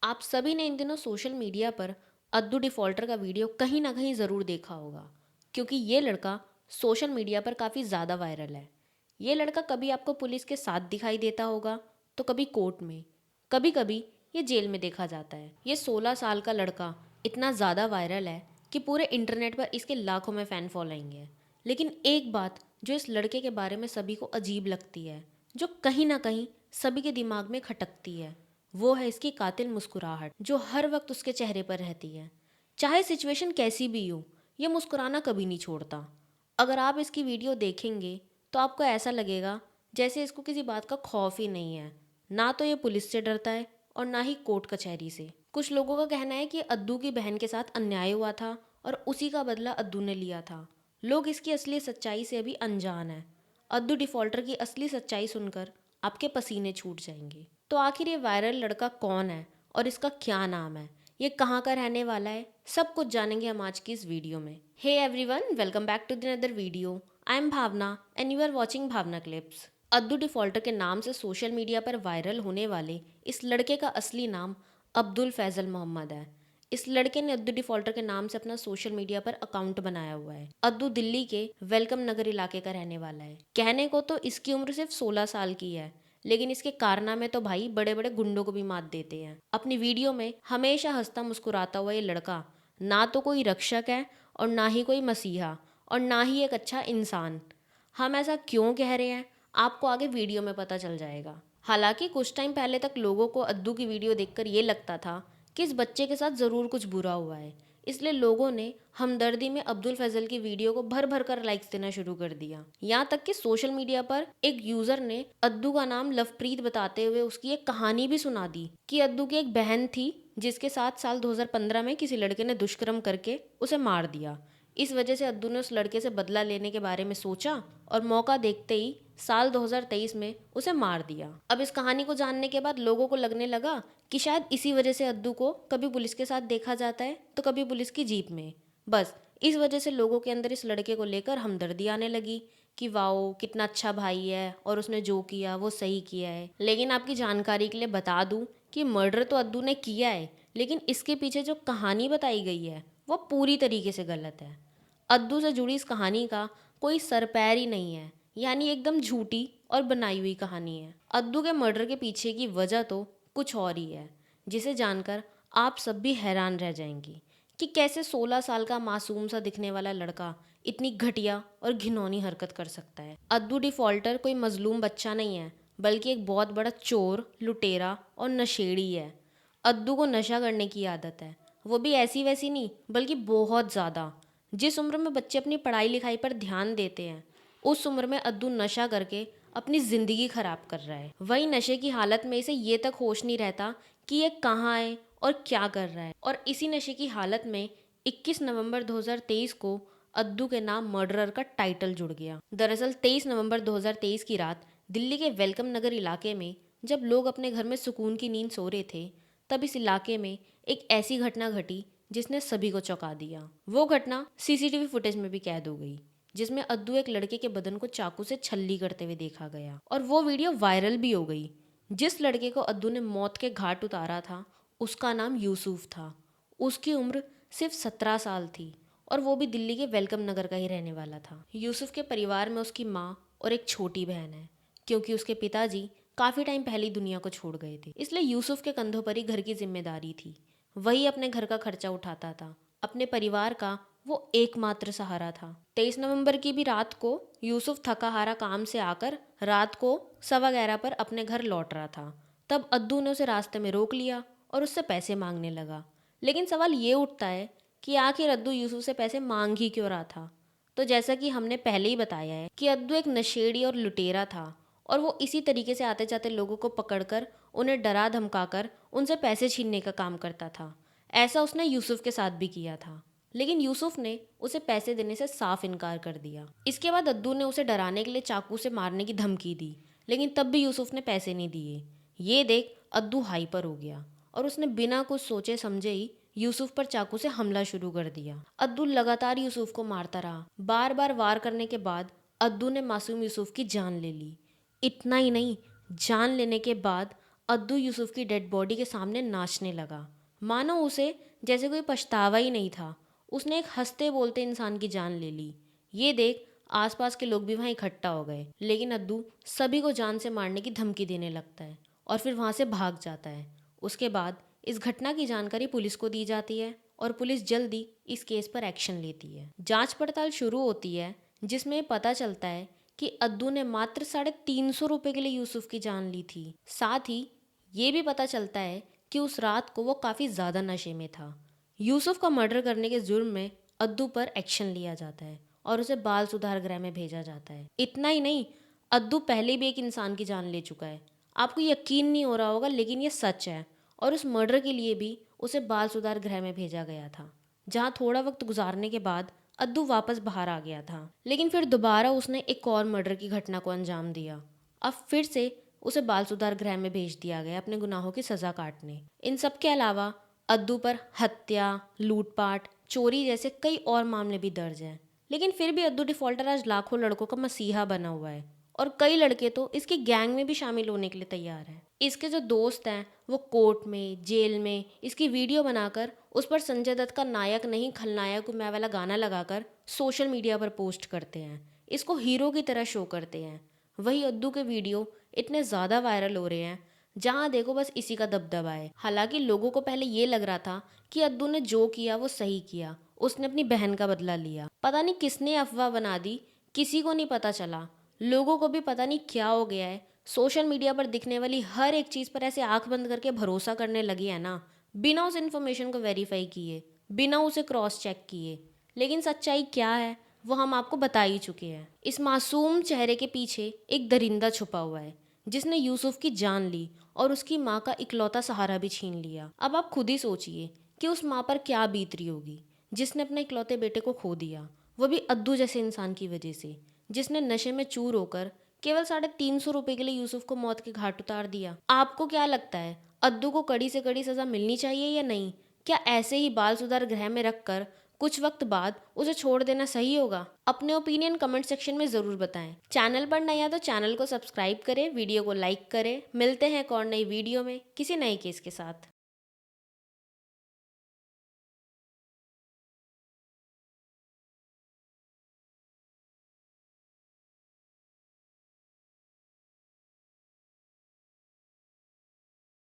आप सभी ने इन दिनों सोशल मीडिया पर अद्दू डिफॉल्टर का वीडियो कहीं ना कहीं ज़रूर देखा होगा, क्योंकि ये लड़का सोशल मीडिया पर काफ़ी ज़्यादा वायरल है। ये लड़का कभी आपको पुलिस के साथ दिखाई देता होगा, तो कभी कोर्ट में, कभी कभी ये जेल में देखा जाता है। ये 16 साल का लड़का इतना ज़्यादा वायरल है कि पूरे इंटरनेट पर इसके लाखों में फ़ैन फॉलोइंग है। लेकिन एक बात जो इस लड़के के बारे में सभी को अजीब लगती है, जो कहीं ना कहीं सभी के दिमाग में खटकती है, वो है इसकी कातिल मुस्कुराहट जो हर वक्त उसके चेहरे पर रहती है। चाहे सिचुएशन कैसी भी हो, ये मुस्कुराना कभी नहीं छोड़ता। अगर आप इसकी वीडियो देखेंगे तो आपको ऐसा लगेगा जैसे इसको किसी बात का खौफ ही नहीं है। ना तो ये पुलिस से डरता है और ना ही कोर्ट कचहरी से। कुछ लोगों का कहना है कि अद्दू की बहन के साथ अन्याय हुआ था और उसी का बदला अद्दू ने लिया था। लोग इसकी असली सच्चाई से अभी अनजान है। अद्दू डिफॉल्टर की असली सच्चाई सुनकर आपके पसीने छूट जाएंगे। तो आखिर ये वायरल लड़का कौन है और इसका क्या नाम है, ये कहाँ का रहने वाला है, सब कुछ जानेंगे हम आज की इस वीडियो में। Hey everyone, welcome back to the another video. I am Bhavana and you are watching Bhavana clips. Addu defaulter के नाम से सोशल मीडिया पर वायरल होने वाले इस लड़के का असली नाम अब्दुल फैजल मोहम्मद है। इस लड़के ने अद्दू डिफॉल्टर के नाम से अपना सोशल मीडिया पर अकाउंट बनाया हुआ है। अद्दू दिल्ली के वेलकम नगर इलाके का रहने वाला है। कहने को तो इसकी उम्र सिर्फ 16 साल की है, लेकिन इसके कारनामे तो भाई बड़े बड़े गुंडों को भी मात देते हैं। अपनी वीडियो में हमेशा हंसता मुस्कुराता हुआ ये लड़का ना तो कोई रक्षक है और ना ही कोई मसीहा और ना ही एक अच्छा इंसान। हम ऐसा क्यों कह रहे हैं, आपको आगे वीडियो में पता चल जाएगा। हालांकि कुछ टाइम पहले तक लोगों को अद्दू की वीडियो देखकर ये लगता था कि इस बच्चे के साथ ज़रूर कुछ बुरा हुआ है, इसलिए लोगों ने हमदर्दी में अब्दुल फैजल की वीडियो को भर भर कर लाइक्स देना शुरू कर दिया। यहाँ तक कि सोशल मीडिया पर एक यूजर ने अद्दू का नाम लवप्रीत बताते हुए उसकी एक कहानी भी सुना दी कि अद्दू की एक बहन थी जिसके साथ साल 2015 में किसी लड़के ने दुष्कर्म करके उसे मार दिया। इस वजह से अद्दू ने उस लड़के से बदला लेने के बारे में सोचा और मौका देखते ही साल 2023 में उसे मार दिया। अब इस कहानी को जानने के बाद लोगों को लगने लगा कि शायद इसी वजह से अद्दू को कभी पुलिस के साथ देखा जाता है तो कभी पुलिस की जीप में। बस इस वजह से लोगों के अंदर इस लड़के को लेकर हमदर्दी आने लगी कि वाओ कितना अच्छा भाई है और उसने जो किया वो सही किया है। लेकिन आपकी जानकारी के लिए बता दूं कि मर्डर तो अद्दू ने किया है, लेकिन इसके पीछे जो कहानी बताई गई है वो पूरी तरीके से गलत है। अद्दू से जुड़ी इस कहानी का कोई सर पैर ही नहीं है, यानी एकदम झूठी और बनाई हुई कहानी है। अद्दू के मर्डर के पीछे की वजह तो कुछ और ही है, जिसे जानकर आप सब भी हैरान रह जाएंगी कि कैसे 16 साल का मासूम सा दिखने वाला लड़का इतनी घटिया और घिनौनी हरकत कर सकता है। अद्दू डिफॉल्टर कोई मजलूम बच्चा नहीं है, बल्कि एक बहुत बड़ा चोर, लुटेरा और नशेड़ी है। अद्दू को नशा करने की आदत है, वो भी ऐसी वैसी नहीं बल्कि बहुत ज़्यादा। जिस उम्र में बच्चे अपनी पढ़ाई लिखाई पर ध्यान देते हैं, उस उम्र में अद्दू नशा करके अपनी ज़िंदगी खराब कर रहा है। वही नशे की हालत में इसे ये तक होश नहीं रहता कि ये कहाँ है और क्या कर रहा है। और इसी नशे की हालत में 21 नवंबर 2023 को अद्दू के नाम मर्डरर का टाइटल जुड़ गया। दरअसल 23 नवंबर 2023 की रात दिल्ली के वेलकम नगर इलाके में जब लोग अपने घर में सुकून की नींद सो रहे थे, तब इस इलाके में एक ऐसी घटना घटी जिसने सभी को चौंका दिया। वो घटना सीसीटीवी फुटेज में भी कैद हो गई, जिसमें अद्दू एक लड़के के बदन को चाकू से छल्ली करते हुए देखा गया और वो वीडियो वायरल भी हो गई। जिस लड़के को अद्दू ने मौत के घाट उतारा था उसका नाम यूसुफ था। उसकी उम्र सिर्फ 17 साल थी और वो भी दिल्ली के वेलकम नगर का ही रहने वाला था। यूसुफ के परिवार में उसकी माँ और एक छोटी बहन है, क्योंकि उसके पिताजी काफ़ी टाइम पहले ही दुनिया को छोड़ गए थे, इसलिए यूसुफ के कंधों पर ही घर की जिम्मेदारी थी। वही अपने घर का खर्चा उठाता था, अपने परिवार का वो एकमात्र सहारा था। 23 नवंबर की भी रात को यूसुफ थका हारा काम से आकर रात को 11:15 पर अपने घर लौट रहा था। तब अद्दू ने उसे रास्ते में रोक लिया और उससे पैसे मांगने लगा। लेकिन सवाल ये उठता है कि आखिर अद्दू यूसुफ से पैसे मांग ही क्यों रहा था। तो जैसा कि हमने पहले ही बताया है कि अद्दू एक नशेड़ी और लुटेरा था और वो इसी तरीके से आते जाते लोगों को पकड़कर उन्हें डरा धमकाकर उनसे पैसे छीनने का काम करता था। ऐसा उसने यूसुफ के साथ भी किया था, लेकिन यूसुफ ने उसे पैसे देने से साफ इनकार कर दिया। इसके बाद अद्दू ने उसे डराने के लिए चाकू से मारने की धमकी दी, लेकिन तब भी यूसुफ ने पैसे नहीं दिए। ये देख अद्दू हाइपर हो गया और उसने बिना कुछ सोचे समझे ही यूसुफ पर चाकू से हमला शुरू कर दिया। अद्दू लगातार यूसुफ को मारता रहा। बार बार वार करने के बाद अद्दू ने मासूम यूसुफ की जान ले ली। इतना ही नहीं, जान लेने के बाद अद्दू यूसुफ की डेड बॉडी के सामने नाचने लगा, मानो उसे जैसे कोई पछतावा ही नहीं था। उसने एक हंसते बोलते इंसान की जान ले ली। ये देख आसपास के लोग भी वहाँ इकट्ठा हो गए, लेकिन अद्दू सभी को जान से मारने की धमकी देने लगता है और फिर वहाँ से भाग जाता है। उसके बाद इस घटना की जानकारी पुलिस को दी जाती है और पुलिस जल्दी इस केस पर एक्शन लेती है। जांच पड़ताल शुरू होती है, जिसमें पता चलता है कि अद्दू ने मात्र 350 रुपये के लिए यूसुफ की जान ली थी। साथ ही ये भी पता चलता है कि उस रात को वो काफ़ी ज़्यादा नशे में था। यूसुफ का मर्डर करने के जुर्म में अद्दू पर एक्शन लिया जाता है और उसे बाल सुधार गृह में भेजा जाता है। इतना ही नहीं, अद्दू पहले भी एक इंसान की जान ले चुका है। आपको यकीन नहीं हो रहा होगा, लेकिन ये सच है। और उस मर्डर के लिए भी उसे बाल सुधार गृह में भेजा गया था, जहाँ थोड़ा वक्त गुजारने के बाद अद्दू वापस बाहर आ गया था। लेकिन फिर दोबारा उसने एक और मर्डर की घटना को अंजाम दिया। अब फिर से उसे बाल सुधार गृह में भेज दिया गया अपने गुनाहों की सजा काटने। इन सब के अलावा अद्दू पर हत्या, लूटपाट, चोरी जैसे कई और मामले भी दर्ज हैं। लेकिन फिर भी अद्दू डिफॉल्टर आज लाखों लड़कों का मसीहा बना हुआ है और कई लड़के तो इसके गैंग में भी शामिल होने के लिए तैयार हैं। इसके जो दोस्त हैं वो कोर्ट में, जेल में इसकी वीडियो बनाकर उस पर संजय दत्त का नायक नहीं खलनायक हूं मैं वाला गाना लगाकर सोशल मीडिया पर पोस्ट करते हैं। इसको हीरो की तरह शो करते हैं। वही अद्दू के वीडियो इतने ज़्यादा वायरल हो रहे हैं, जहाँ देखो बस इसी का दबदबा है। हालांकि लोगों को पहले ये लग रहा था कि अद्दू ने जो किया वो सही किया, उसने अपनी बहन का बदला लिया। पता नहीं किसने अफवाह बना दी, किसी को नहीं पता चला। लोगों को भी पता नहीं क्या हो गया है, सोशल मीडिया पर दिखने वाली हर एक चीज़ पर ऐसे आंख बंद करके भरोसा करने लगी है ना, बिना उस इन्फॉर्मेशन को वेरीफाई किए, बिना उसे क्रॉस चेक किए। लेकिन सच्चाई क्या है वो हम आपको बता ही चुके हैं। इस मासूम चेहरे के पीछे एक दरिंदा छुपा हुआ है, जिसने यूसुफ की जान ली और उसकी माँ का इकलौता सहारा भी छीन लिया। अब आप खुद ही सोचिए कि उस माँ पर क्या बीत रही होगी, जिसने अपने इकलौते बेटे को खो दिया, वो भी अद्दू जैसे इंसान की वजह से, जिसने नशे में चूर होकर केवल 350 रुपये के लिए यूसुफ को मौत के घाट उतार दिया। आपको क्या लगता है, अद्दू को कड़ी से कड़ी सजा मिलनी चाहिए या नहीं? क्या ऐसे ही बाल सुधार गृह में रखकर कुछ वक्त बाद उसे छोड़ देना सही होगा? अपने ओपिनियन कमेंट सेक्शन में ज़रूर बताएं। चैनल पर नया तो चैनल को सब्सक्राइब करें, वीडियो को लाइक करें। मिलते हैं एक और नई वीडियो में किसी नए केस के साथ।